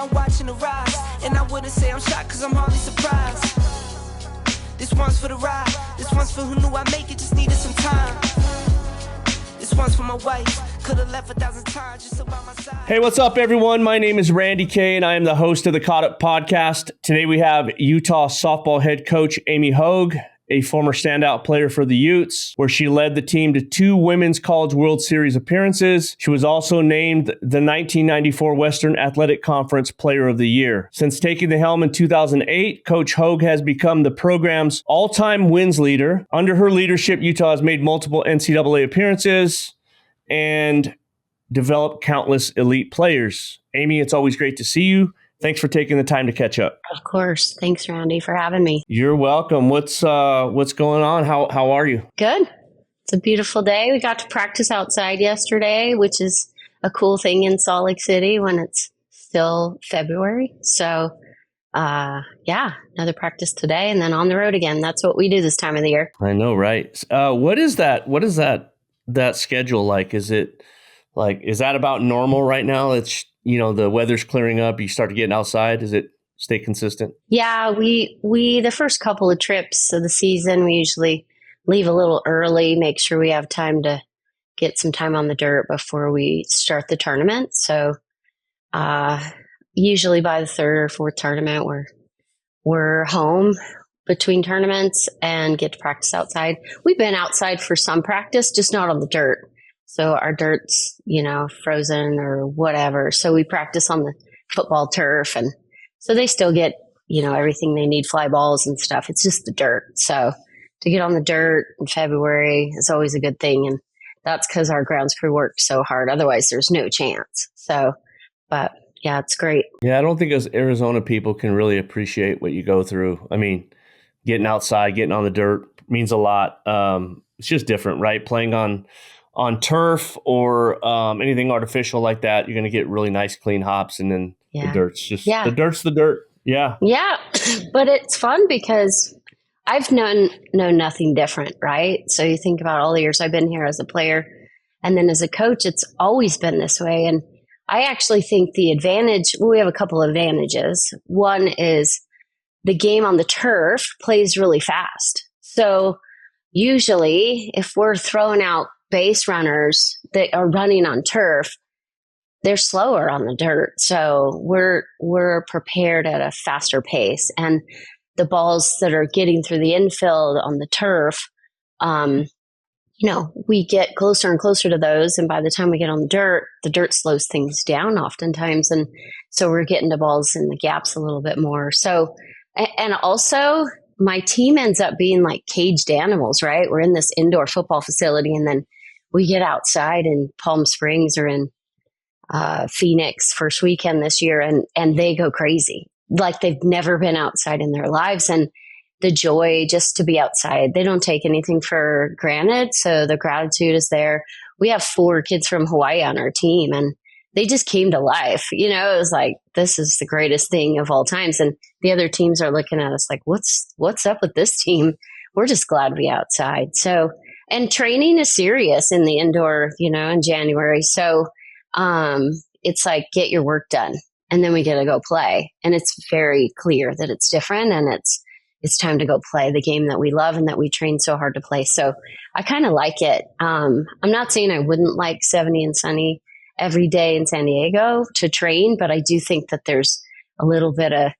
I'm watching the rise. And I wouldn't say I'm shocked cause I'm hardly surprised. This one's for the ride. This one's for who knew I'd make it, just needed some time. This one's for my wife. Could have left 1,000 times just about my side. Hey, what's up, everyone? My name is Randy Kaye, and I am the host of the Caught Up podcast. Today we have Utah softball head coach Amy Hogue, a former standout player for the Utes, where she led the team to 2 Women's College World Series appearances. She was also named the 1994 Western Athletic Conference Player of the Year. Since taking the helm in 2008, Coach Hogue has become the program's all-time wins leader. Under her leadership, Utah has made multiple NCAA appearances and developed countless elite players. Amy, it's always great to see you. Thanks for taking the time to catch up. Of course. Thanks, Randy, for having me. You're welcome. What's going on? How are you? Good. It's a beautiful day. We got to practice outside yesterday, which is a cool thing in Salt Lake City when it's still February. So, another practice today and then on the road again. That's what we do this time of the year. I know, right? What is that schedule like? Is that about normal right now? It's, the weather's clearing up. You start getting outside. Does it stay consistent? Yeah, we the first couple of trips of the season, we usually leave a little early, make sure we have time to get some time on the dirt before we start the tournament. So usually by the third or fourth tournament, we're home between tournaments and get to practice outside. We've been outside for some practice, just not on the dirt. So our dirt's, frozen or whatever. So we practice on the football turf. And so they still get, everything they need, fly balls and stuff. It's just the dirt. So to get on the dirt in February is always a good thing. And that's because our grounds crew worked so hard. Otherwise, there's no chance. So, but yeah, it's great. Yeah, I don't think as Arizona people can really appreciate what you go through. I mean, getting outside, getting on the dirt means a lot. It's just different, right? Playing on turf or anything artificial like that, you're going to get really nice, clean hops, and then the dirt's just the dirt's the dirt. Yeah. Yeah. But it's fun because I've known nothing different, right? So you think about all the years I've been here as a player and then as a coach, it's always been this way. And I actually think the advantage, we have a couple of advantages. One is the game on the turf plays really fast. So usually if we're throwing out base runners that are running on turf, they're slower on the dirt. So we're prepared at a faster pace. And the balls that are getting through the infield on the turf, we get closer and closer to those. And by the time we get on the dirt slows things down oftentimes. And so we're getting to balls in the gaps a little bit more. So, and also my team ends up being like caged animals, right? We're in this indoor football facility and then we get outside in Palm Springs or in Phoenix first weekend this year and they go crazy. Like they've never been outside in their lives. And the joy just to be outside, they don't take anything for granted. So the gratitude is there. We have 4 kids from Hawaii on our team and they just came to life. It was like, this is the greatest thing of all times. And the other teams are looking at us like, what's up with this team? We're just glad to be outside. So, and training is serious in the indoor, in January. So it's like, get your work done. And then we get to go play. And it's very clear that it's different and it's time to go play the game that we love and that we train so hard to play. So I kind of like it. I'm not saying I wouldn't like 70 and sunny every day in San Diego to train, but I do think that there's a little bit of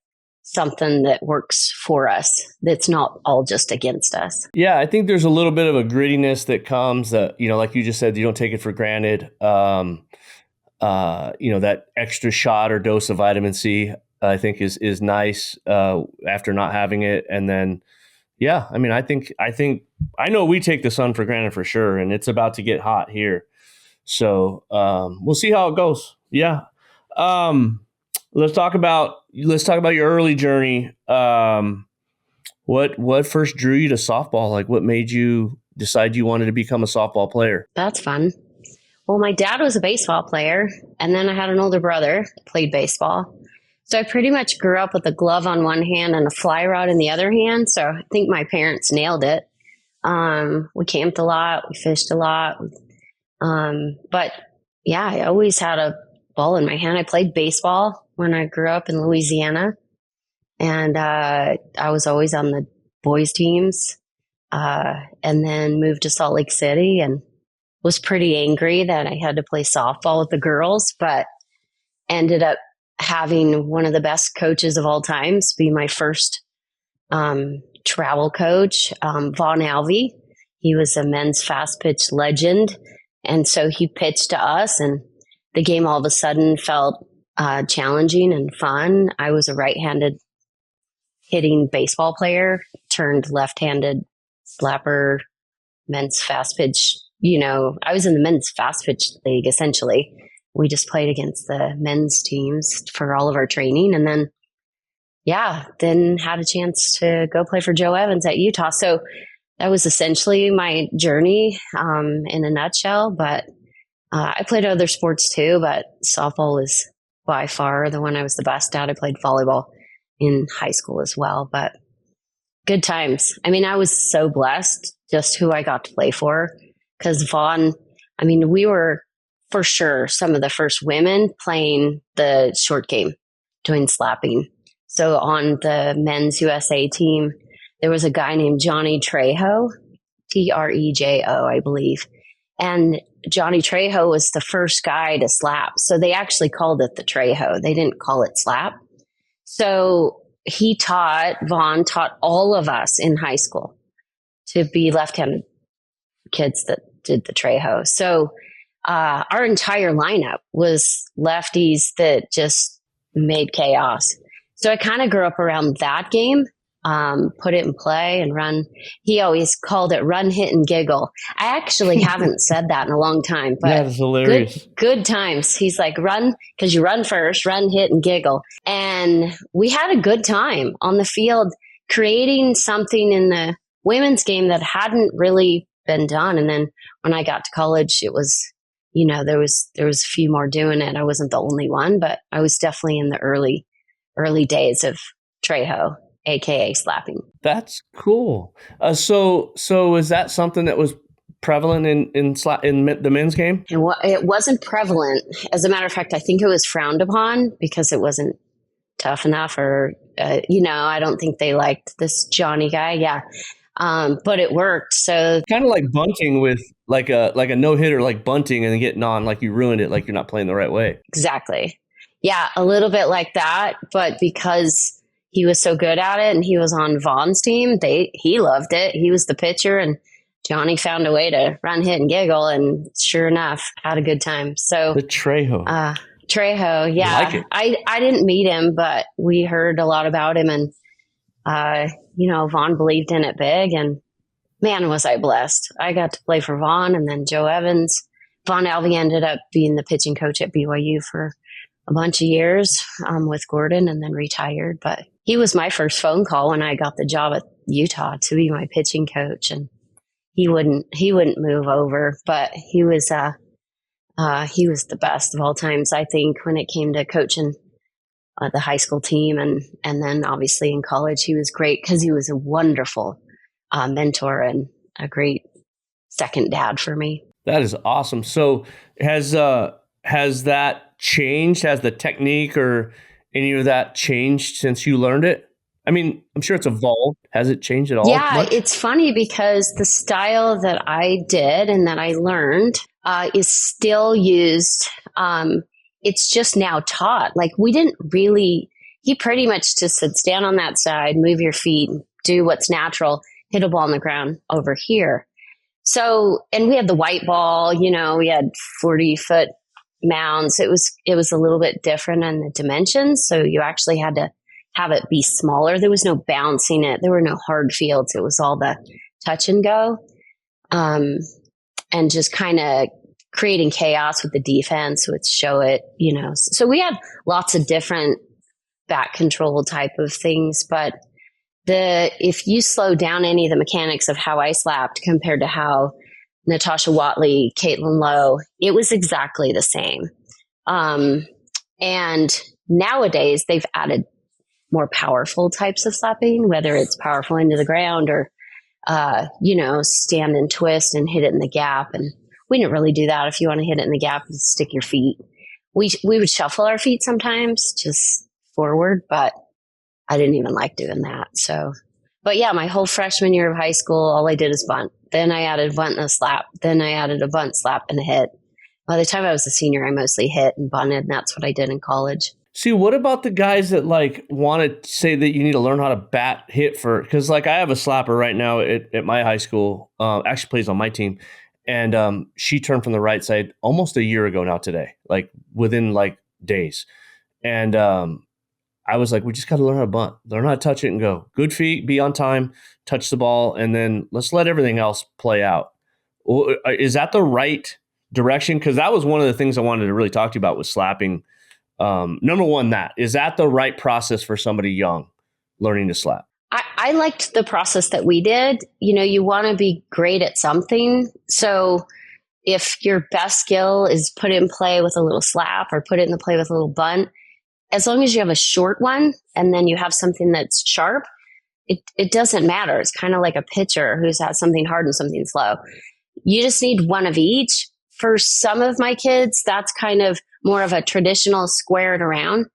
something that works for us that's not all just against us. Yeah, I think there's a little bit of a grittiness that comes that, like you just said, you don't take it for granted. That extra shot or dose of vitamin C, I think is nice after not having it. And then, I know we take the sun for granted for sure, and it's about to get hot here. So we'll see how it goes. Yeah. Let's talk about your early journey. What first drew you to softball? Like, what made you decide you wanted to become a softball player? That's fun. Well, my dad was a baseball player, and then I had an older brother that played baseball. So I pretty much grew up with a glove on one hand and a fly rod in the other hand. So I think my parents nailed it. We camped a lot. We fished a lot. But yeah, I always had a ball in my hand. I played baseball when I grew up in Louisiana. And I was always on the boys' teams, and then moved to Salt Lake City and was pretty angry that I had to play softball with the girls, but ended up having one of the best coaches of all times be my first travel coach, Vaughn Alvey. He was a men's fast pitch legend. And so he pitched to us, and the game all of a sudden felt challenging and fun. I was a right-handed hitting baseball player, turned left-handed slapper, men's fast pitch. I was in the men's fast pitch league, essentially. We just played against the men's teams for all of our training. And then, then had a chance to go play for Joe Evans at Utah. So that was essentially my journey in a nutshell. But I played other sports too, but softball was by far the one I was the best at. I played volleyball in high school as well, but good times. I mean, I was so blessed just who I got to play for, because Vaughn, we were for sure some of the first women playing the short game, doing slapping. So on the men's USA team, there was a guy named Johnny Trejo, Trejo, I believe. And Johnny Trejo was the first guy to slap. So they actually called it the Trejo. They didn't call it slap. So Vaughn taught all of us in high school to be left-handed kids that did the Trejo. So our entire lineup was lefties that just made chaos. So I kind of grew up around that game, put it in play and run. He always called it run, hit, and giggle. I actually haven't said that in a long time, but that is hilarious. Good times. He's like, run, because you run first, run, hit, and giggle. And we had a good time on the field, creating something in the women's game that hadn't really been done. And then when I got to college, it was, there was a few more doing it. I wasn't the only one, but I was definitely in the early days of Trejo, aka slapping. That's cool. So is that something that was prevalent in the men's game? It wasn't prevalent. As a matter of fact, I think it was frowned upon because it wasn't tough enough, or I don't think they liked this Johnny guy. Yeah. But it worked. So kind of like bunting with like a no hitter, like bunting and then getting on, like you ruined it, like you're not playing the right way. Exactly. Yeah, a little bit like that. But because he was so good at it and he was on Vaughn's team, he loved it. He was the pitcher, and Johnny found a way to run, hit, and giggle, and sure enough, had a good time. So the Trejo. Trejo, yeah. I like it. I didn't meet him, but we heard a lot about him, and Vaughn believed in it big, and man, was I blessed. I got to play for Vaughn and then Joe Evans. Vaughn Alvey ended up being the pitching coach at BYU for a bunch of years with Gordon, and then retired. But he was my first phone call when I got the job at Utah to be my pitching coach, and he wouldn't move over, but he was the best of all times, I think, when it came to coaching the high school team. And then obviously in college, he was great because he was a wonderful mentor and a great second dad for me. That is awesome. So has that changed? Has the technique or any of that changed since you learned it? I mean, I'm sure it's evolved. Has it changed at all? Yeah, much? It's funny because the style that I did and that I learned is still used. It's just now taught. Like he pretty much just said, stand on that side, move your feet, do what's natural, hit a ball on the ground over here. So, and we had the white ball, we had 40-foot mounds. It was a little bit different in the dimensions. So you actually had to have it be smaller. There was no bouncing it. There were no hard fields. It was all the touch and go. And just kind of creating chaos with the defense would show it, So we had lots of different back control type of things, but if you slow down any of the mechanics of how I slapped compared to how Natasha Watley, Caitlin Lowe, it was exactly the same. And nowadays they've added more powerful types of slapping, whether it's powerful into the ground or, stand and twist and hit it in the gap. And we didn't really do that. If you want to hit it in the gap, just stick your feet. we would shuffle our feet sometimes just forward, but I didn't even like doing that. So, but yeah, my whole freshman year of high school, all I did is bunt. Then I added bunt and a slap. Then I added a bunt, slap, and a hit. By the time I was a senior, I mostly hit and bunted, and that's what I did in college. See, what about the guys that like want to say that you need to learn how to bat hit for? Because like I have a slapper right now at my high school, actually plays on my team, and she turned from the right side almost a year ago now today, like within like days, and I was like, we just got to learn how to bunt, learn how to touch it and go. Good feet, be on time, touch the ball, and then let's let everything else play out. Is that the right direction? Because that was one of the things I wanted to really talk to you about was slapping. Number one, is that the right process for somebody young learning to slap? I liked the process that we did. You know, you want to be great at something. So if your best skill is put in play with a little slap or put it in the play with a little bunt, as long as you have a short one and then you have something that's sharp, it doesn't matter. It's kind of like a pitcher who's had something hard and something slow. You just need one of each. For some of my kids, that's kind of more of a traditional squared around.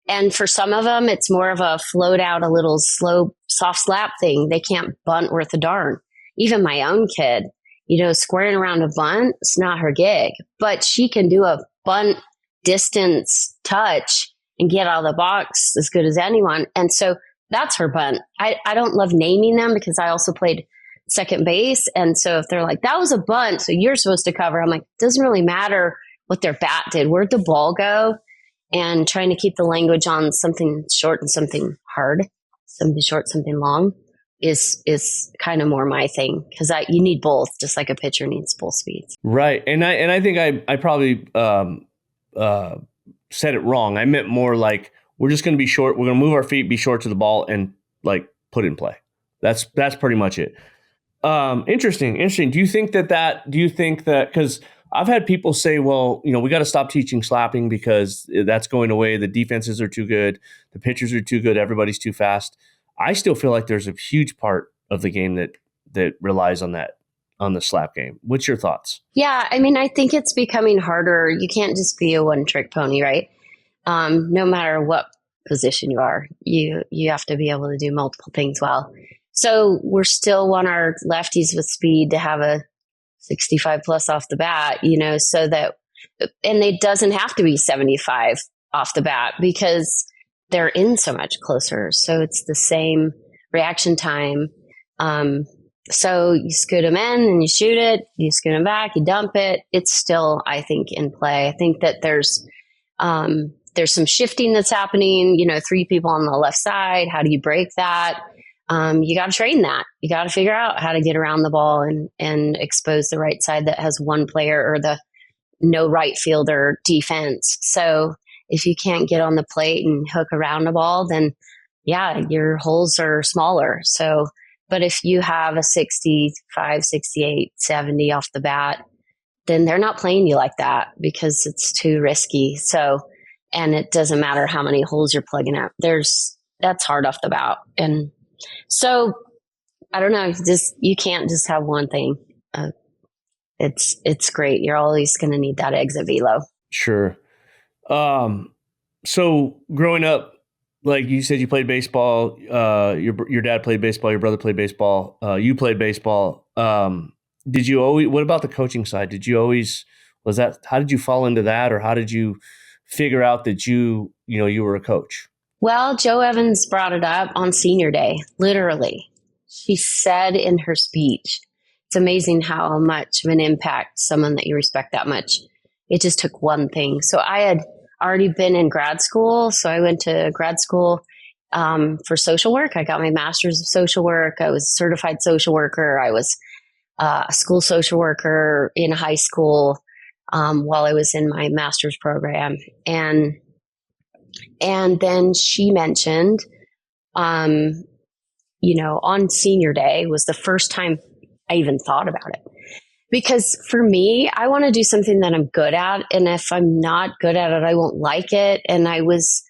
And for some of them, it's more of a float out, a little slow, soft slap thing. They can't bunt worth a darn. Even my own kid, you know, squaring around a bunt, it's not her gig. But she can do a bunt distance touch and get out of the box as good as anyone. And so that's her bunt. I don't love naming them because I also played second base. And so if they're like, that was a bunt, so you're supposed to cover, I'm like, it doesn't really matter what their bat did. Where'd the ball go? And trying to keep the language on something short and something hard, something short, something long is kind of more my thing because you need both, just like a pitcher needs both speeds. Right. And I think I probably said it wrong. I meant more like we're just going to be short. We're going to move our feet, be short to the ball, and like put it in play. That's pretty much it. Interesting. Do you think that because I've had people say, well, you know, we got to stop teaching slapping because that's going away. The defenses are too good. The pitchers are too good. Everybody's too fast. I still feel like there's a huge part of the game that relies on that, on the slap game. What's your thoughts? Yeah. I mean, I think it's becoming harder. You can't just be a one trick pony, right? No matter what position you are, you have to be able to do multiple things well. So we're still want our lefties with speed to have a 65 plus off the bat, you know, so that, and it doesn't have to be 75 off the bat because they're in so much closer. So it's the same reaction time. So you scoot them in and you shoot it, you scoot them back, you dump it. It's still, I think, in play. I think that there's some shifting that's happening, you know, 3 people on the left side. How do you break that? You got to train that. You got to figure out how to get around the ball and expose the right side that has one player or the no right fielder defense. So if you can't get on the plate and hook around the ball, then yeah, your holes are smaller. So, but if you have a 65, 68, 70 off the bat, then they're not playing you like that because it's too risky. So, and it doesn't matter how many holes you're plugging up. That's hard off the bat. And so I don't know, you can't just have one thing. It's great. You're always going to need that exit velo. Sure. So growing up, like you said, you played baseball, your dad played baseball, your brother played baseball, you played baseball. What about the coaching side? How did you fall into that? Or how did you figure out that you were a coach? Well, Jo Evans brought it up on senior day, literally. She said in her speech, it's amazing how much of an impact someone that you respect that much. It just took one thing. So I had already been in grad school. So I went to grad school for social work. I got my master's of social work. I was a certified social worker. I was a school social worker in high school while I was in my master's program. And then she mentioned, on senior day was the first time I even thought about it. Because for me, I want to do something that I'm good at. And if I'm not good at it, I won't like it. And I was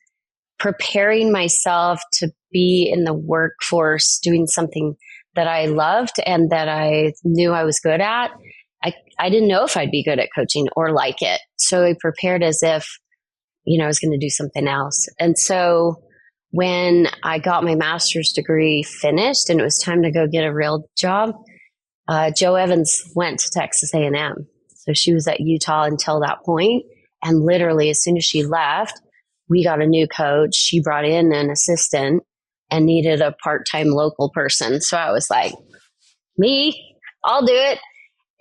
preparing myself to be in the workforce doing something that I loved and that I knew I was good at. I didn't know if I'd be good at coaching or like it. So I prepared as if I was going to do something else. And so when I got my master's degree finished and it was time to go get a real job, Jo Evans went to Texas A&M. So she was at Utah until that point. And literally, as soon as she left, we got a new coach. She brought in an assistant and needed a part-time local person. So I was like, me, I'll do it.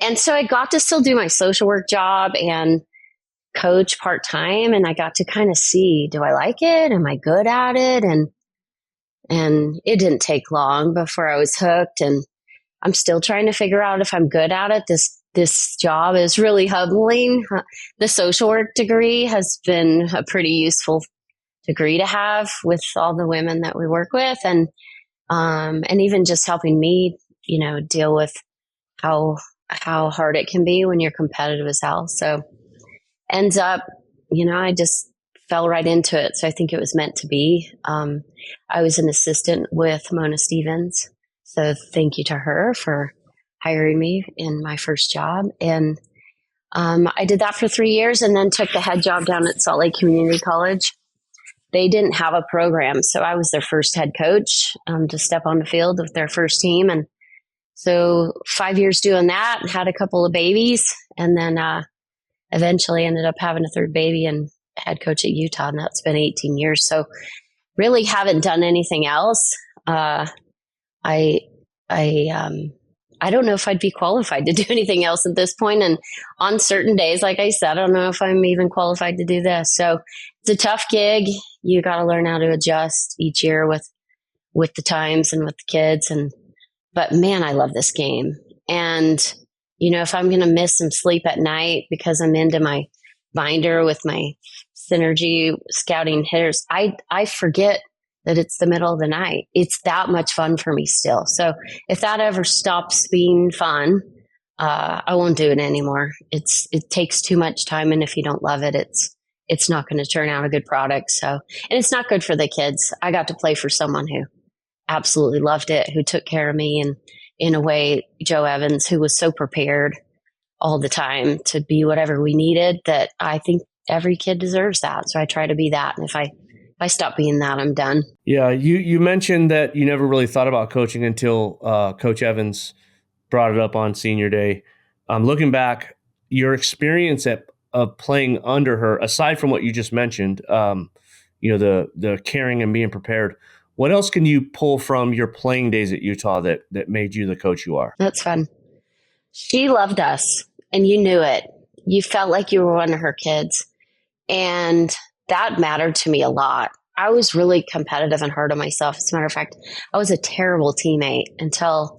And so I got to still do my social work job and coach part-time. And I got to kind of see, do I like it? Am I good at it? And it didn't take long before I was hooked. And I'm still trying to figure out if I'm good at it. This job is really humbling. The social work degree has been a pretty useful degree to have with all the women that we work with, and even just helping me, deal with how hard it can be when you're competitive as hell. So ends up, I just fell right into it. So I think it was meant to be. I was an assistant with Mona Stevens. So thank you to her for hiring me in my first job. And I did that for 3 years and then took the head job down at Salt Lake Community College. They didn't have a program, so I was their first head coach to step on the field with their first team. And so 5 years doing that, had a couple of babies, and then eventually ended up having a third baby and head coach at Utah, and that's been 18 years. So really haven't done anything else. I don't know if I'd be qualified to do anything else at this point. And on certain days, like I said, I don't know if I'm even qualified to do this. So it's a tough gig. You got to learn how to adjust each year with the times and with the kids. But man, I love this game. And, if I'm going to miss some sleep at night because I'm into my binder with my synergy scouting hitters, I forget that it's the middle of the night. It's that much fun for me still. So if that ever stops being fun, I won't do it anymore. It takes too much time. And if you don't love it, it's not going to turn out a good product. So, and it's not good for the kids. I got to play for someone who absolutely loved it, who took care of me. And in a way, Jo Evans, who was so prepared all the time to be whatever we needed, that I think every kid deserves that. So I try to be that. And if I stop being that, I'm done. Yeah, you mentioned that you never really thought about coaching until Coach Evans brought it up on senior day. Looking back, your experience of playing under her, aside from what you just mentioned, the caring and being prepared, what else can you pull from your playing days at Utah that made you the coach you are? That's fun. She loved us, and you knew it. You felt like you were one of her kids, and that mattered to me a lot. I was really competitive and hard on myself. As a matter of fact, I was a terrible teammate until,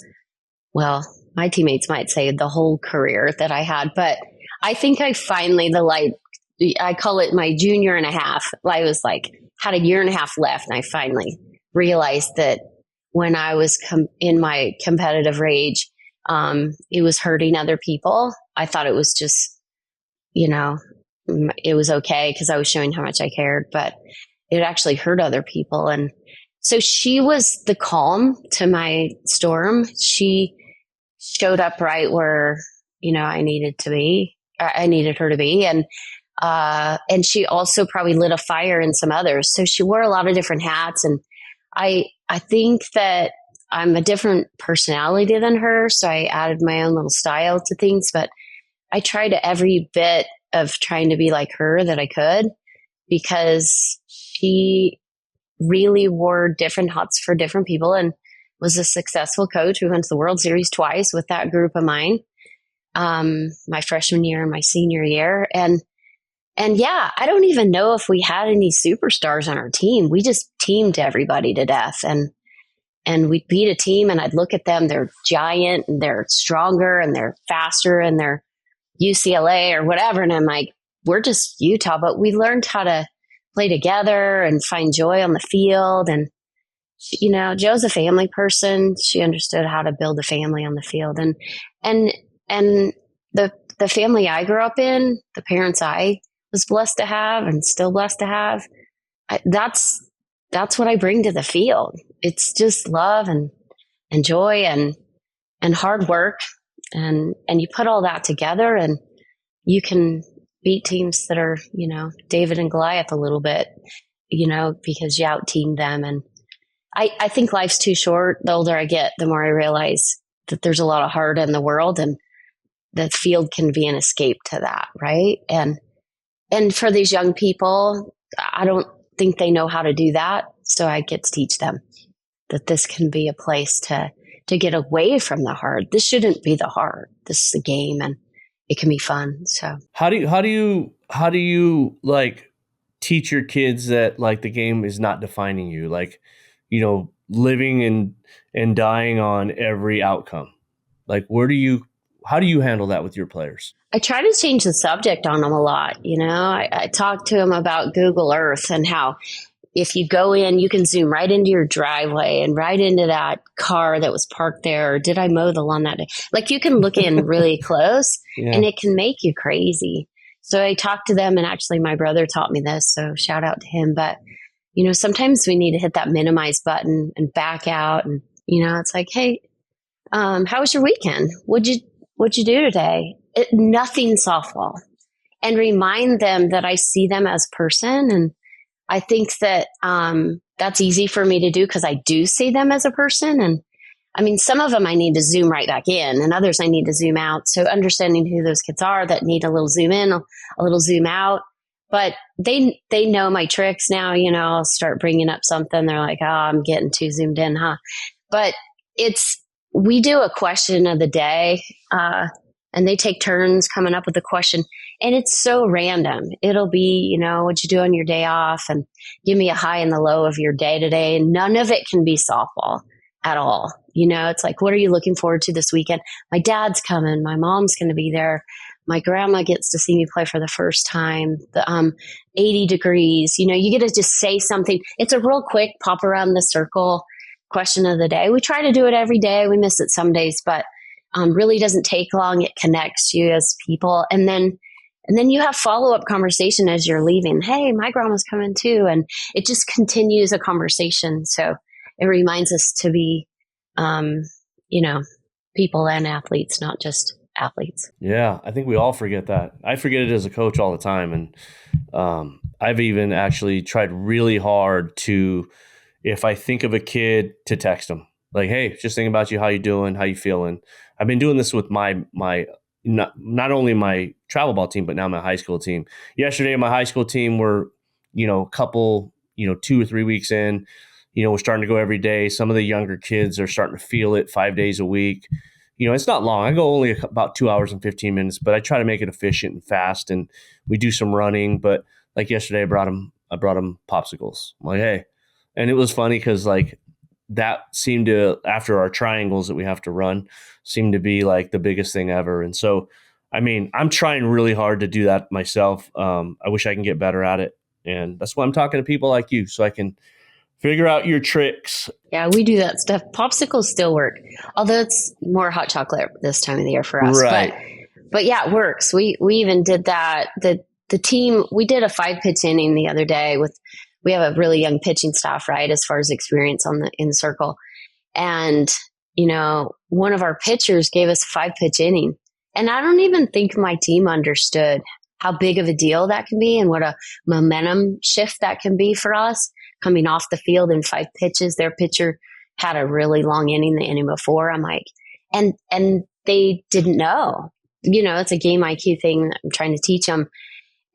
well, my teammates might say the whole career that I had. But I think I finally, I call it my junior and a half. I was had a year and a half left, and I finally realized that when I was in my competitive rage, it was hurting other people. I thought it was just, it was okay because I was showing how much I cared, but it actually hurt other people. And so she was the calm to my storm. She showed up right where, I needed her to be. And she also probably lit a fire in some others. So she wore a lot of different hats. And I think that I'm a different personality than her. So I added my own little style to things, but I tried every bit of trying to be like her that I could, because she really wore different hats for different people and was a successful coach. We went to the World Series twice with that group of mine, my freshman year and my senior year. And yeah, I don't even know if we had any superstars on our team. We just teamed everybody to death. And we'd beat a team and I'd look at them. They're giant and they're stronger and they're faster and they're UCLA or whatever. And I'm like, we're just Utah, but we learned how to play together and find joy on the field. And, Jo's a family person. She understood how to build a family on the field. And the family I grew up in, the parents I was blessed to have and still blessed to have, that's what I bring to the field. It's just love and joy and hard work. And you put all that together and you can beat teams that are, David and Goliath a little bit, because you out teamed them. And I think life's too short. The older I get, the more I realize that there's a lot of heart in the world, and the field can be an escape to that. Right. And for these young people, I don't think they know how to do that. So I get to teach them that this can be a place to get away from the hard. This shouldn't be the hard. This is a game, and it can be fun. So how do you like teach your kids that like the game is not defining you, like, living and dying on every outcome? Like, how do you handle that with your players? I try to change the subject on them a lot. I talk to them about Google Earth and how if you go in, you can zoom right into your driveway and right into that car that was parked there. Or did I mow the lawn that day? Like, you can look in really close and it can make you crazy. So I talk to them, and actually my brother taught me this, so shout out to him. But, sometimes we need to hit that minimize button and back out. And, it's like, hey, how was your weekend? What'd you do today? Nothing softball. And remind them that I see them as a person. And I think that that's easy for me to do because I do see them as a person. And I mean, some of them I need to zoom right back in, and others I need to zoom out. So understanding who those kids are that need a little zoom in, a little zoom out. But they know my tricks now. I'll start bringing up something. They're like, oh, I'm getting too zoomed in, huh? But we do a question of the day, and they take turns coming up with a question. And it's so random. It'll be, what you do on your day off, and give me a high and the low of your day today. And none of it can be softball at all. It's like, what are you looking forward to this weekend? My dad's coming. My mom's going to be there. My grandma gets to see me play for the first time. The 80 degrees. You get to just say something. It's a real quick pop around the circle question of the day. We try to do it every day. We miss it some days, but really doesn't take long. It connects you as people. And then you have follow-up conversation as you're leaving. Hey, my grandma's coming too. And it just continues a conversation. So it reminds us to be, people and athletes, not just athletes. Yeah, I think we all forget that. I forget it as a coach all the time. And I've even actually tried really hard to, if I think of a kid, to text them. Like, hey, just thinking about you, how you doing, how you feeling. I've been doing this with my not only my travel ball team, but now my high school team. Yesterday, my high school team were, a couple, 2 or 3 weeks in, we're starting to go every day. Some of the younger kids are starting to feel it 5 days a week. It's not long. I go only about 2 hours and 15 minutes, but I try to make it efficient and fast. And we do some running. But like yesterday, I brought them popsicles. I'm like, hey, and it was funny because like that seemed to, after our triangles that we have to run, seemed to be like the biggest thing ever. And so, I mean, I'm trying really hard to do that myself. I wish I can get better at it. And that's why I'm talking to people like you, so I can figure out your tricks. Yeah, we do that stuff. Popsicles still work, although it's more hot chocolate this time of the year for us. Right. But yeah, it works. We even did that. The team, we did a 5-pitch inning the other day we have a really young pitching staff, right, as far as experience in the circle. And, one of our pitchers gave us a 5-pitch inning. And I don't even think my team understood how big of a deal that can be and what a momentum shift that can be for us coming off the field in 5 pitches. Their pitcher had a really long inning the inning before. I'm like, and they didn't know, it's a game IQ thing that I'm trying to teach them.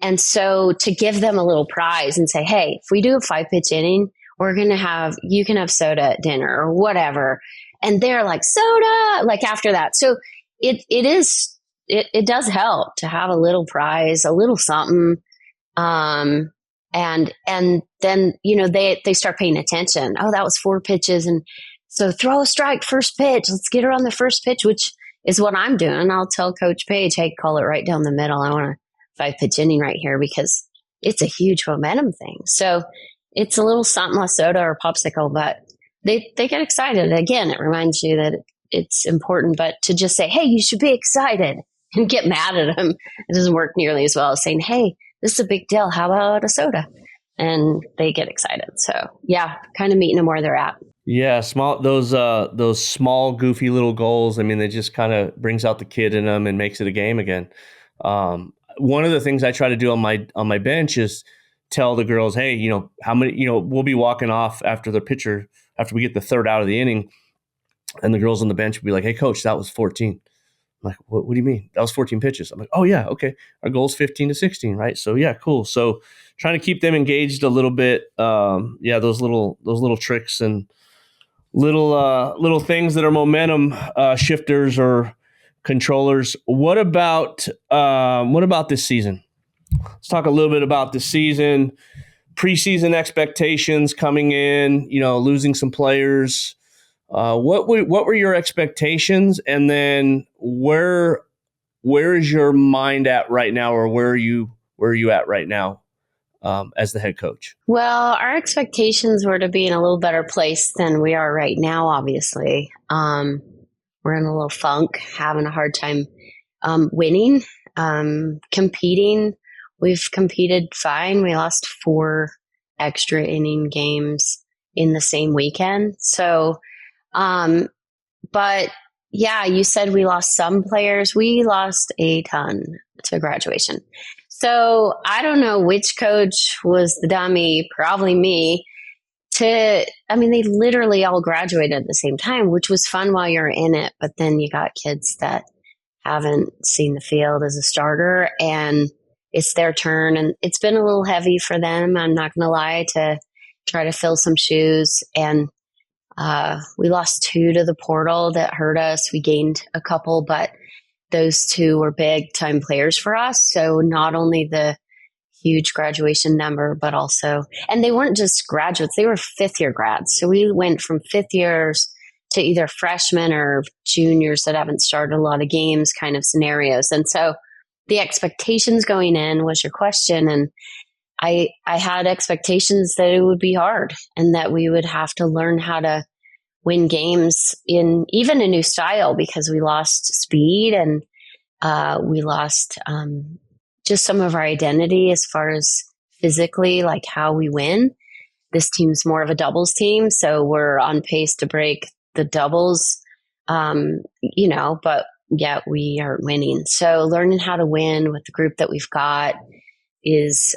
And so to give them a little prize and say, hey, if we do a 5-pitch inning, you can have soda at dinner or whatever. And they're like, soda, like after that. So it does help to have a little prize, a little something. And then, they start paying attention. Oh, that was 4 pitches. And so throw a strike, first pitch. Let's get her on the first pitch, which is what I'm doing. I'll tell Coach Paige, hey, call it right down the middle. I want a 5-pitch inning right here because it's a huge momentum thing. So it's a little something, a soda or popsicle, but they get excited. Again, it reminds you that it's important, but to just say, hey, you should be excited and get mad at them, it doesn't work nearly as well as saying, hey, this is a big deal. How about a soda? And they get excited. So yeah, kind of meeting them where they're at. Yeah, those small, goofy little goals. I mean, they just kind of brings out the kid in them and makes it a game again. one of the things I try to do on my bench is tell the girls, hey, how many, we'll be walking off after the pitcher, after we get the third out of the inning, and the girls on the bench will be like, hey, coach, that was 14. I'm like, what do you mean? That was 14 pitches. I'm like, oh yeah, okay. Our goal is 15 to 16, right? So yeah, cool. So trying to keep them engaged a little bit. Those little tricks and little things that are momentum shifters or controllers. What about this season? Let's talk a little bit about the season, preseason expectations coming in, losing some players. What were your expectations? And then where is your mind at right now, or where are you at right now as the head coach? Well, our expectations were to be in a little better place than we are right now, obviously. We're in a little funk, having a hard time winning, competing. We've competed fine. We lost 4 extra inning games in the same weekend. So, but yeah, you said we lost some players. We lost a ton to graduation. So I don't know which coach was the dummy, probably me. They literally all graduated at the same time, which was fun while you're in it. But then you got kids that haven't seen the field as a starter, and it's their turn. And it's been a little heavy for them, I'm not going to lie, to try to fill some shoes. And we lost 2 to the portal that hurt us. We gained a couple, but those 2 were big time players for us. So not only the huge graduation number, but also, and they weren't just graduates, they were 5th year grads. So we went from 5th years to either freshmen or juniors that haven't started a lot of games kind of scenarios. And so the expectations going in was your question. And I had expectations that it would be hard and that we would have to learn how to win games in even a new style, because we lost speed and we lost just some of our identity as far as physically, like how we win. This team's more of a doubles team, so we're on pace to break the doubles, but yet we aren't winning. So learning how to win with the group that we've got has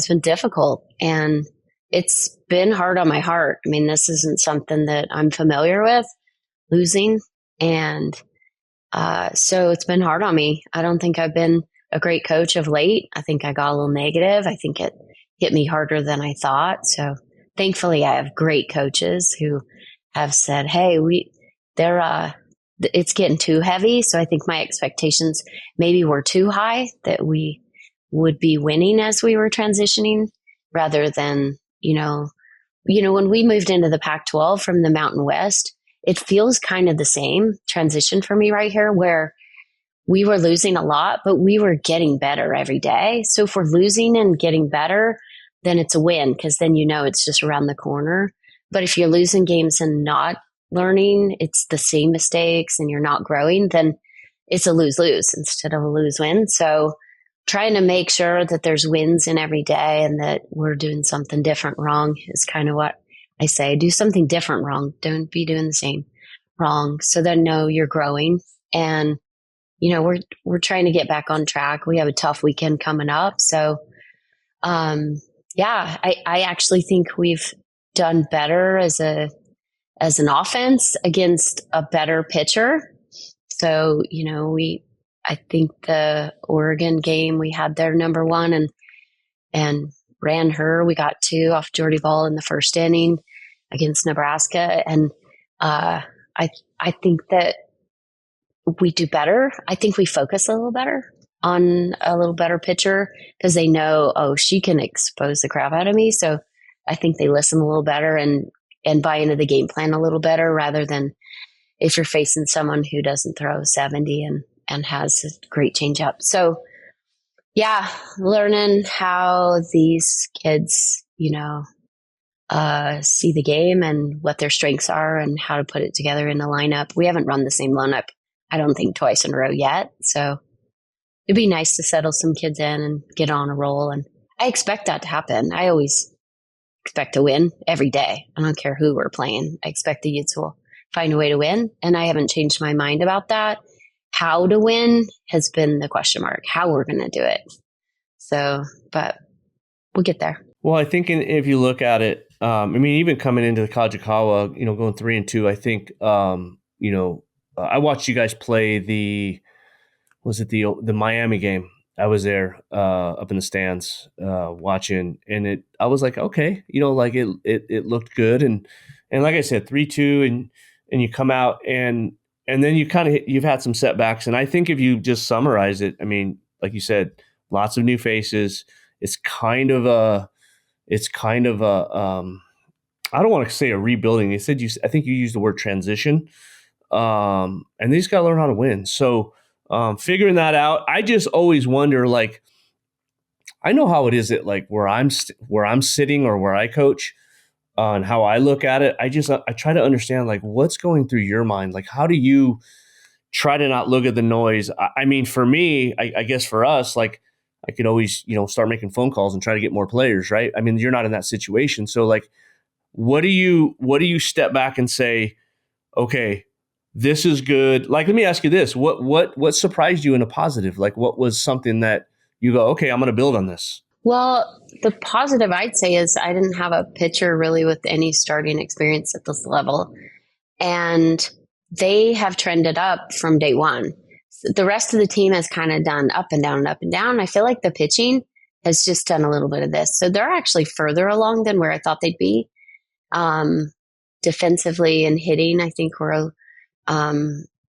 been difficult, and it's been hard on my heart. I mean, this isn't something that I'm familiar with, losing. And so it's been hard on me. I don't think I've been a great coach of late. I think I got a little negative. I think it hit me harder than I thought. So thankfully I have great coaches who have said, hey, it's getting too heavy. So I think my expectations maybe were too high, that we would be winning as we were transitioning, rather than, when we moved into the Pac-12 from the Mountain West, it feels kind of the same transition for me right here, where we were losing a lot, but we were getting better every day. So if we're losing and getting better, then it's a win, because then it's just around the corner. But if you're losing games and not learning, it's the same mistakes and you're not growing, then it's a lose-lose instead of a lose-win. So trying to make sure that there's wins in every day and that we're doing something different wrong is kind of what I say. Do something different wrong. Don't be doing the same wrong. So then know you're growing. And, we're trying to get back on track. We have a tough weekend coming up. So, I actually think we've done better as an offense against a better pitcher. So, I think the Oregon game, we had their number 1 and ran her. We got 2 off Jordy Ball in the first inning against Nebraska. And I think that we do better. I think we focus a little better on a little better pitcher, because they know, oh, she can expose the crap out of me. So I think they listen a little better and buy into the game plan a little better, rather than if you're facing someone who doesn't throw 70 and has a great changeup. So learning how these kids, see the game and what their strengths are and how to put it together in a lineup. We haven't run the same lineup, I don't think, twice in a row yet. So it'd be nice to settle some kids in and get on a roll. And I expect that to happen. I always expect to win every day. I don't care who we're playing. I expect the Utes will find a way to win. And I haven't changed my mind about that. how to win has been the question mark, how we're going to do it. So, but we'll get there. Well, I think if you look at it, I mean, even coming into the Kajikawa, going 3-2, I think, I watched you guys play the Miami game. I was there up in the stands watching, and I was like, okay, like it looked good, and like I said, 3-2, and you come out and then you've had some setbacks, and I think if you just summarize it, I mean, like you said, lots of new faces. It's kind of a I don't want to say a rebuilding. I think you used the word transition, and they just got to learn how to win. So. Figuring that out, I just always wonder, like, I know how it is at like where I'm sitting or where I coach, and how I look at it. I try to understand like what's going through your mind. Like, how do you try to not look at the noise? I mean, for me, I guess for us, like I could always start making phone calls and try to get more players, right? I mean, you're not in that situation, so like, what do you step back and say, okay, this is good. Like, let me ask you this. What surprised you in a positive? Like, what was something that you go, okay, I'm going to build on this? Well, the positive I'd say is I didn't have a pitcher really with any starting experience at this level. And they have trended up from day one. The rest of the team has kind of done up and down and up and down. I feel like the pitching has just done a little bit of this. So they're actually further along than where I thought they'd be. Defensively and hitting, I think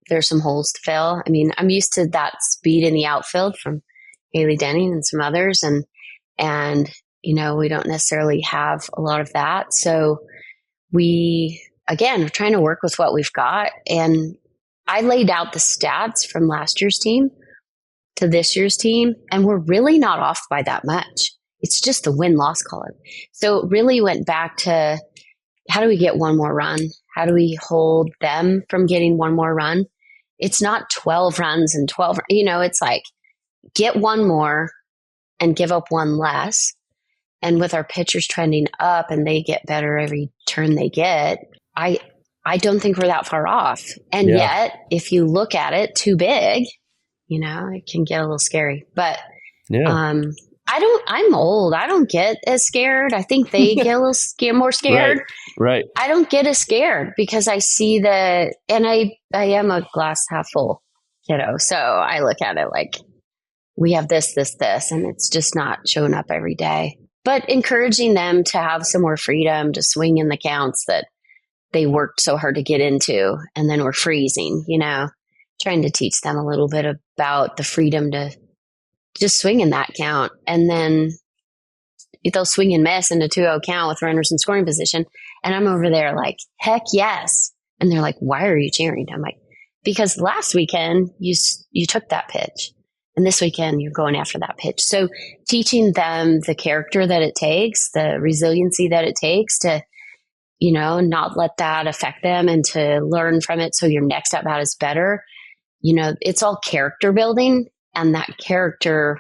there's some holes to fill. I mean, I'm used to that speed in the outfield from Haley Denning and some others, and we don't necessarily have a lot of that. So we're trying to work with what we've got. And I laid out the stats from last year's team to this year's team, and we're really not off by that much. It's just the win-loss column. So it really went back to, how do we get one more run? How do we hold them from getting one more run? It's not 12 runs and 12, it's like get one more and give up one less. And with our pitchers trending up and they get better every turn they get, I don't think we're that far off. And yet, if you look at it too big, it can get a little scary. But I'm old. I don't get as scared. I think they get a little more scared. Right. I don't get as scared because I see and I am a glass half full kiddo. So I look at it like we have this, and it's just not showing up every day. But encouraging them to have some more freedom to swing in the counts that they worked so hard to get into, and then we're freezing, trying to teach them a little bit about the freedom to just swing in that count. And then they'll swing and miss in a 2-0 count with runners in scoring position. And I'm over there like, heck yes. And they're like, why are you cheering? I'm like, because last weekend you took that pitch, and this weekend you're going after that pitch. So teaching them the character that it takes, the resiliency that it takes to, not let that affect them and to learn from it. So your next at bat is better. It's all character building, and that character,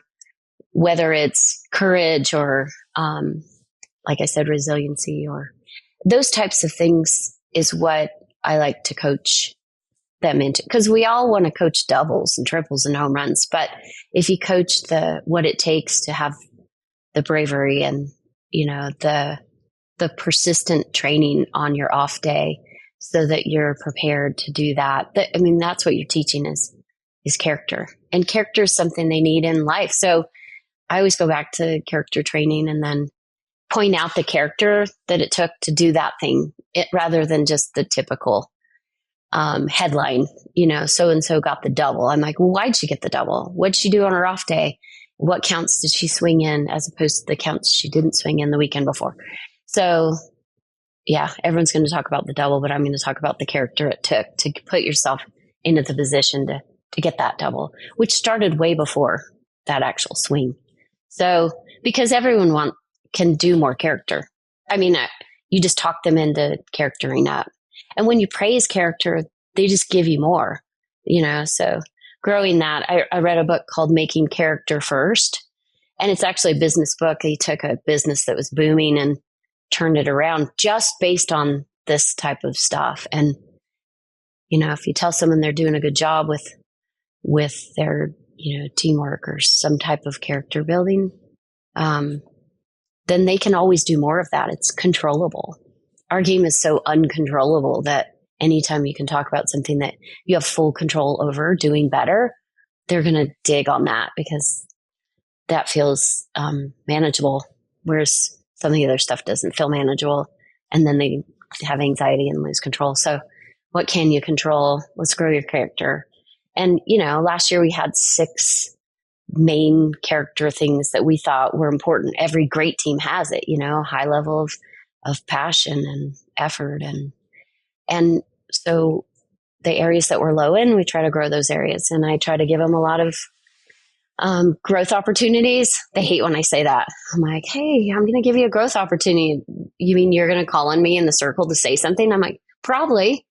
whether it's courage or, like I said, resiliency or those types of things, is what I like to coach them into. Because we all want to coach doubles and triples and home runs. But if you coach what it takes to have the bravery and, the persistent training on your off day so that you're prepared to do that. That's what you're teaching is character. And character is something they need in life. So I always go back to character training and then point out the character that it took to do that thing, rather than just the typical headline, so-and-so got the double. I'm like, well, why'd she get the double? What'd she do on her off day? What counts did she swing in as opposed to the counts she didn't swing in the weekend before? So everyone's going to talk about the double, but I'm going to talk about the character it took to put yourself into the position to get that double, which started way before that actual swing. So, because everyone can do more character. You just talk them into charactering up. And when you praise character, they just give you more, so growing that, I read a book called Making Character First, and it's actually a business book. He took a business that was booming and turned it around just based on this type of stuff. And, if you tell someone they're doing a good job with with their, teamwork or some type of character building, then they can always do more of that. It's controllable. Our game is so uncontrollable that anytime you can talk about something that you have full control over doing better, they're going to dig on that because that feels manageable. Whereas some of the other stuff doesn't feel manageable. And then they have anxiety and lose control. So what can you control? Let's grow your character. And, last year we had 6 main character things that we thought were important. Every great team has it, high level of passion and effort. And so the areas that we're low in, we try to grow those areas. And I try to give them a lot of growth opportunities. They hate when I say that. I'm like, hey, I'm going to give you a growth opportunity. You mean you're going to call on me in the circle to say something? I'm like, probably,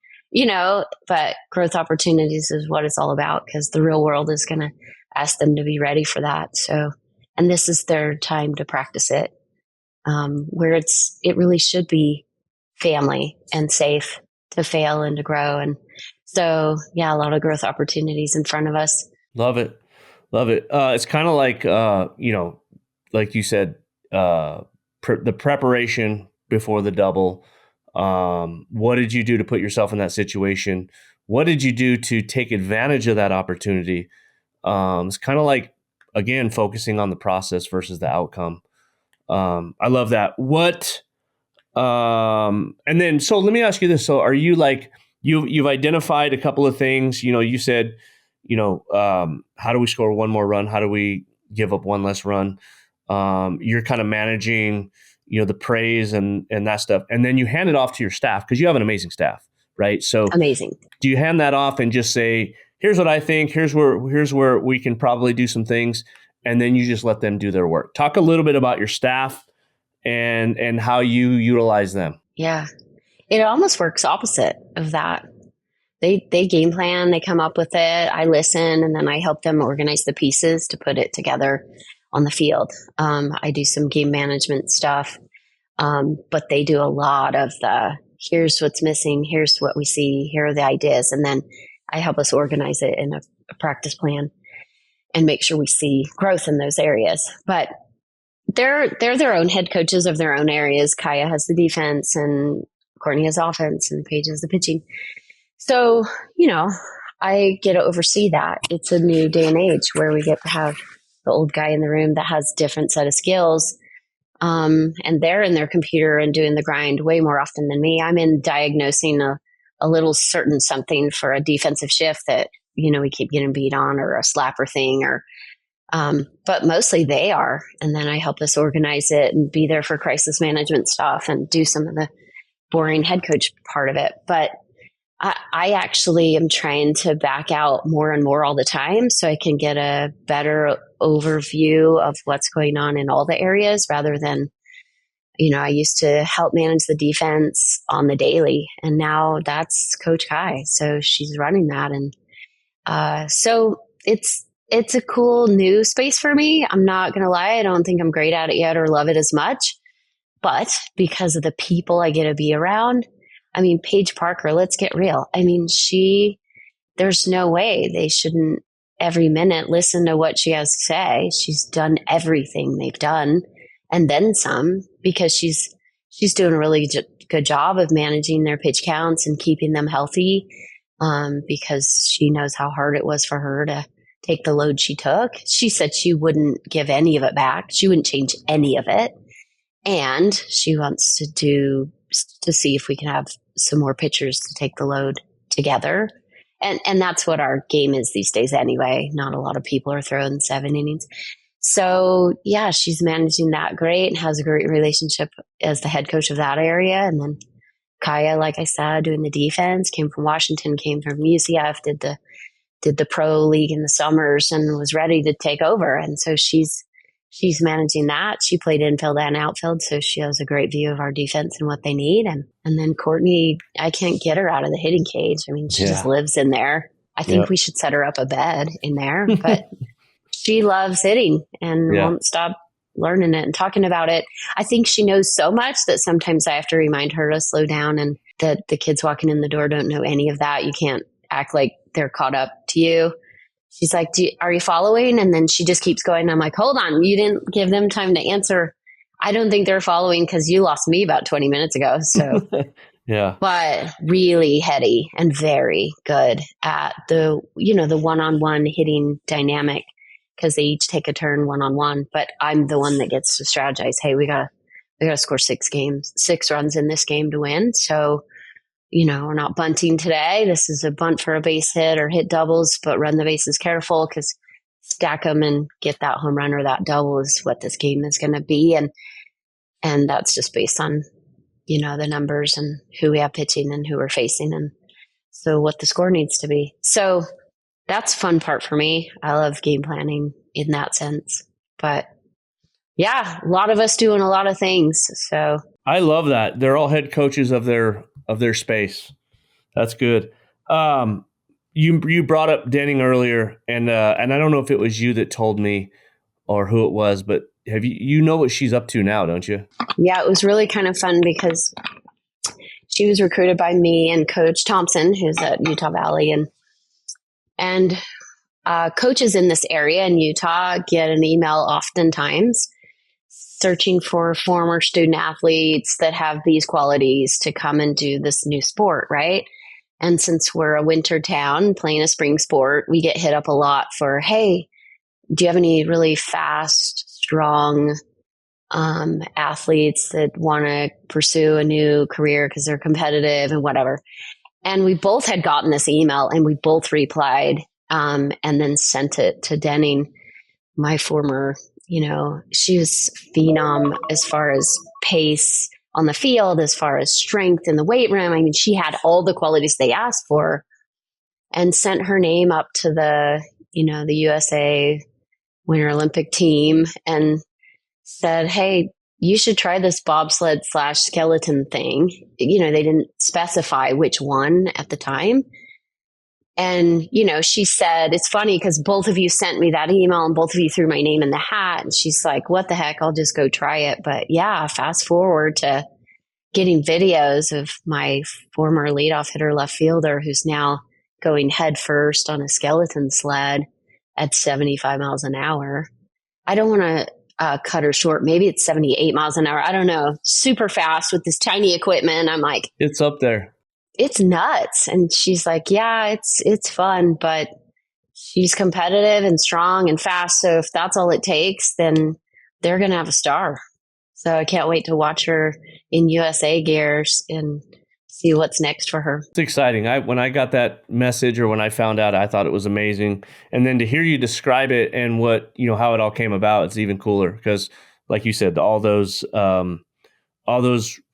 but growth opportunities is what it's all about because the real world is going to ask them to be ready for that. So, and this is their time to practice it, where it really should be family and safe to fail and to grow. And so, yeah, a lot of growth opportunities in front of us. Love it. Love it. It's kind of like, like you said, the preparation before the double. What did you do to put yourself in that situation? What did you do to take advantage of that opportunity? It's kind of like, again, focusing on the process versus the outcome. I love that. And then, so let me ask you this. So are you like, you've identified a couple of things, you said, how do we score one more run? How do we give up one less run? You're kind of managing, the praise and that stuff. And then you hand it off to your staff because you have an amazing staff, right? So amazing. Do you hand that off and just say, here's what I think, here's where we can probably do some things. And then you just let them do their work. Talk a little bit about your staff and how you utilize them. Yeah. It almost works opposite of that. They game plan, they come up with it, I listen, and then I help them organize the pieces to put it together on the field. I do some game management stuff, but they do a lot of here's what's missing, here's what we see, here are the ideas, and then I help us organize it in a practice plan and make sure we see growth in those areas. But they're their own head coaches of their own areas. Kaye has the defense, and Courtney has offense, and Paige has the pitching. So, I get to oversee that. It's a new day and age where we get to have the old guy in the room that has different set of skills. And they're in their computer and doing the grind way more often than me. I'm in diagnosing a little certain something for a defensive shift that, we keep getting beat on, or a slapper thing, but mostly they are. And then I help us organize it and be there for crisis management stuff and do some of the boring head coach part of it. But I actually am trying to back out more and more all the time so I can get a better overview of what's going on in all the areas rather than, I used to help manage the defense on the daily, and now that's Coach Kaye. So she's running that. And so it's a cool new space for me. I'm not going to lie. I don't think I'm great at it yet or love it as much, but because of the people I get to be around, Paige Parker, let's get real. There's no way they shouldn't every minute listen to what she has to say. She's done everything they've done and then some, because she's doing a really good job of managing their pitch counts and keeping them healthy, because she knows how hard it was for her to take the load she took. She said she wouldn't give any of it back. She wouldn't change any of it. And she wants to see if we can have some more pitchers to take the load together. And that's what our game is these days anyway. Not a lot of people are throwing 7 innings. So yeah, she's managing that great and has a great relationship as the head coach of that area. And then Kaye, like I said, doing the defense, came from Washington, came from UCF, did the pro league in the summers and was ready to take over. And so she's managing that. She played infield and outfield, so she has a great view of our defense and what they need. And then Courtney, I can't get her out of the hitting cage. She just lives in there. I think we should set her up a bed in there, but she loves hitting and won't stop learning it and talking about it. I think she knows so much that sometimes I have to remind her to slow down, and that the kids walking in the door don't know any of that. You can't act like they're caught up to you. she's like, are you following? And then she just keeps going. I'm like, hold on, you didn't give them time to answer. I don't think they're following because you lost me about 20 minutes ago. So, Yeah. but really heady and very good at the one-on-one hitting dynamic, because they each take a turn one-on-one, but I'm the one that gets to strategize. Hey, we gotta score 6 runs in this game to win. So, we're not bunting today. This is a bunt for a base hit or hit doubles, but run the bases careful, because stack them and get that home run or that double is what this game is going to be. And that's just based on, the numbers and who we have pitching and who we're facing. And so what the score needs to be. So that's fun part for me. I love game planning in that sense, but yeah, a lot of us doing a lot of things. So I love that. They're all head coaches of their space. That's good. You brought up Denning earlier, and I don't know if it was you that told me or who it was, but have you know what she's up to now, don't you? Yeah, it was really kind of fun because she was recruited by me and Coach Thompson, who's at Utah Valley, and coaches in this area in Utah get an email oftentimes searching for former student athletes that have these qualities to come and do this new sport, right? And since we're a winter town playing a spring sport, we get hit up a lot for, hey, do you have any really fast, strong athletes that want to pursue a new career because they're competitive and whatever? And we both had gotten this email and we both replied and then sent it to Denning, my former, she was phenom as far as pace on the field, as far as strength in the weight room. I mean, she had all the qualities they asked for, and sent her name up to the USA Winter Olympic team and said, hey, you should try this bobsled / skeleton thing. They didn't specify which one at the time. And, she said, it's funny because both of you sent me that email and both of you threw my name in the hat. And she's like, what the heck? I'll just go try it. But yeah, fast forward to getting videos of my former leadoff hitter left fielder who's now going head first on a skeleton sled at 75 miles an hour. I don't want to cut her short. Maybe it's 78 miles an hour. I don't know. Super fast with this tiny equipment. I'm like, it's up there. It's nuts. And she's like, yeah, it's fun, but she's competitive and strong and fast. So if that's all it takes, then they're going to have a star. So I can't wait to watch her in USA gears and see what's next for her. It's exciting. When I got that message, or when I found out, I thought it was amazing. And then to hear you describe it and what, how it all came about, it's even cooler because, like you said, all those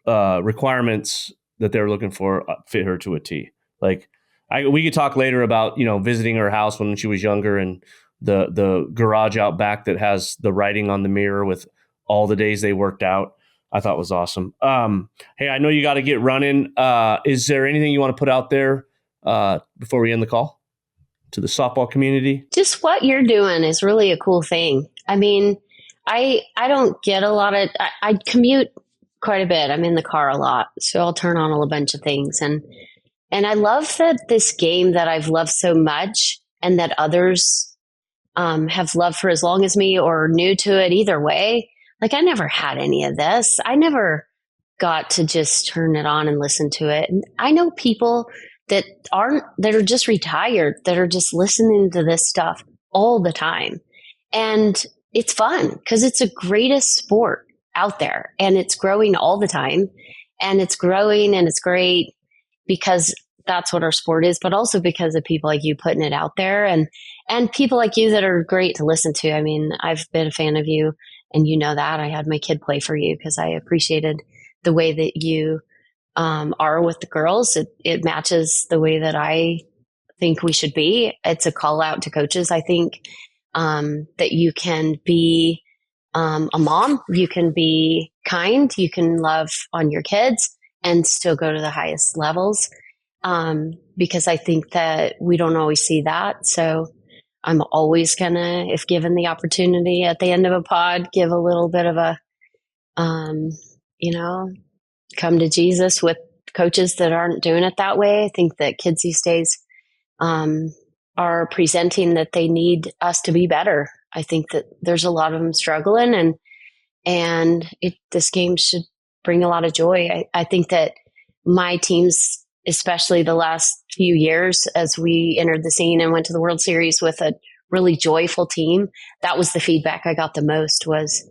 requirements that they're looking for fit her to a T. Like we could talk later about, visiting her house when she was younger and the garage out back that has the writing on the mirror with all the days they worked out. I thought was awesome. Hey, I know you got to get running. Is there anything you want to put out there before we end the call to the softball community? Just what you're doing is really a cool thing. I mean, I don't get a lot of, I commute quite a bit. I'm in the car a lot, so I'll turn on a bunch of things. And I love that this game that I've loved so much and that others have loved for as long as me or new to it either way. Like I never had any of this. I never got to just turn it on and listen to it. And I know people that are just retired, that are just listening to this stuff all the time. And it's fun because it's the greatest sport out there and it's growing all the time, and it's growing and it's great because that's what our sport is, but also because of people like you putting it out there and people like you that are great to listen to. I mean, I've been a fan of you and that I had my kid play for you because I appreciated the way that you are with the girls. It matches the way that I think we should be. It's a call out to coaches. I think that you can be a mom, you can be kind, you can love on your kids and still go to the highest levels. Because I think that we don't always see that. So I'm always gonna, if given the opportunity at the end of a pod, give a little bit of a, come to Jesus with coaches that aren't doing it that way. I think that kids these days, are are presenting that they need us to be better. I think that there's a lot of them struggling, and this game should bring a lot of joy. I think that my teams, especially the last few years, as we entered the scene and went to the World Series with a really joyful team, that was the feedback I got the most was,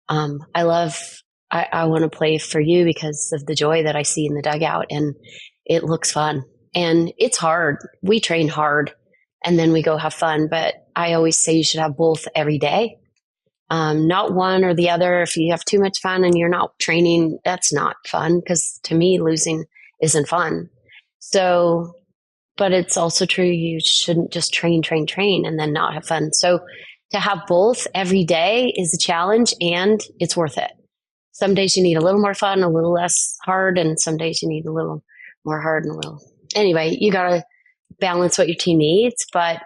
I want to play for you because of the joy that I see in the dugout, and it looks fun. And it's hard. We train hard and then we go have fun. But I always say you should have both every day. Not one or the other. If you have too much fun and you're not training, that's not fun, because to me, losing isn't fun. So, but it's also true, you shouldn't just train and then not have fun. So to have both every day is a challenge, and it's worth it. Some days you need a little more fun, a little less hard, and some days you need a little more hard and a little. Anyway, you got to balance what your team needs. But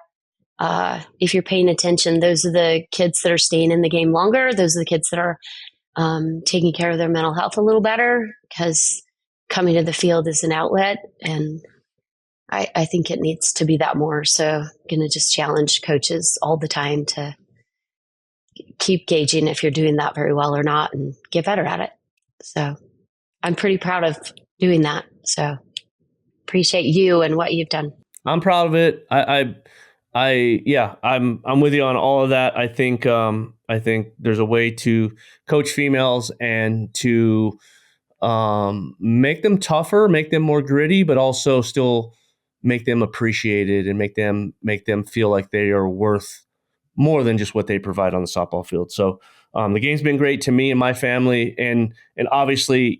if you're paying attention, those are the kids that are staying in the game longer. Those are the kids that are taking care of their mental health a little better, because coming to the field is an outlet. And I think it needs to be that more. So I'm going to just challenge coaches all the time to keep gauging if you're doing that very well or not and get better at it. So I'm pretty proud of doing that. So appreciate you and what you've done. I'm proud of it. I'm with you on all of that. I think there's a way to coach females and to make them tougher, make them more gritty, but also still make them appreciated and make them feel like they are worth more than just what they provide on the softball field. So the game's been great to me and my family, and obviously,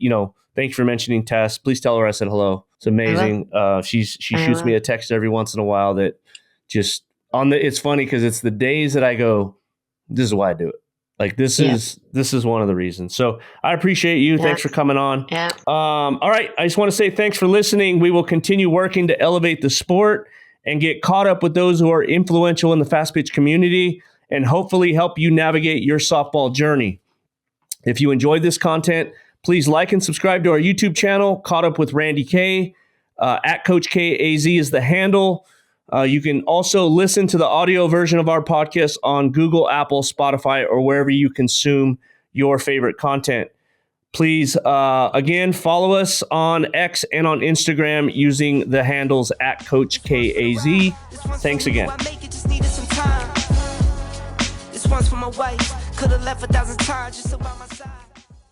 thank you for mentioning Tess. Please tell her I said hello. It's amazing. She shoots me a text every once in a while that just it's funny because it's the days that I go, this is why I do it. Like this is one of the reasons. So I appreciate you. Yeah. Thanks for coming on. Yeah. All right. I just want to say thanks for listening. We will continue working to elevate the sport and get caught up with those who are influential in the fast pitch community, and hopefully help you navigate your softball journey. If you enjoyed this content, please like and subscribe to our YouTube channel, Caught Up with Randy Kaye. At Coach Kaye AZ is the handle. You can also listen to the audio version of our podcast on Google, Apple, Spotify, or wherever you consume your favorite content. Please, again, follow us on X and on Instagram using the handles at Coach Kaye AZ. Thanks again. This one's for my wife. Could have left 1,000 times just about my side.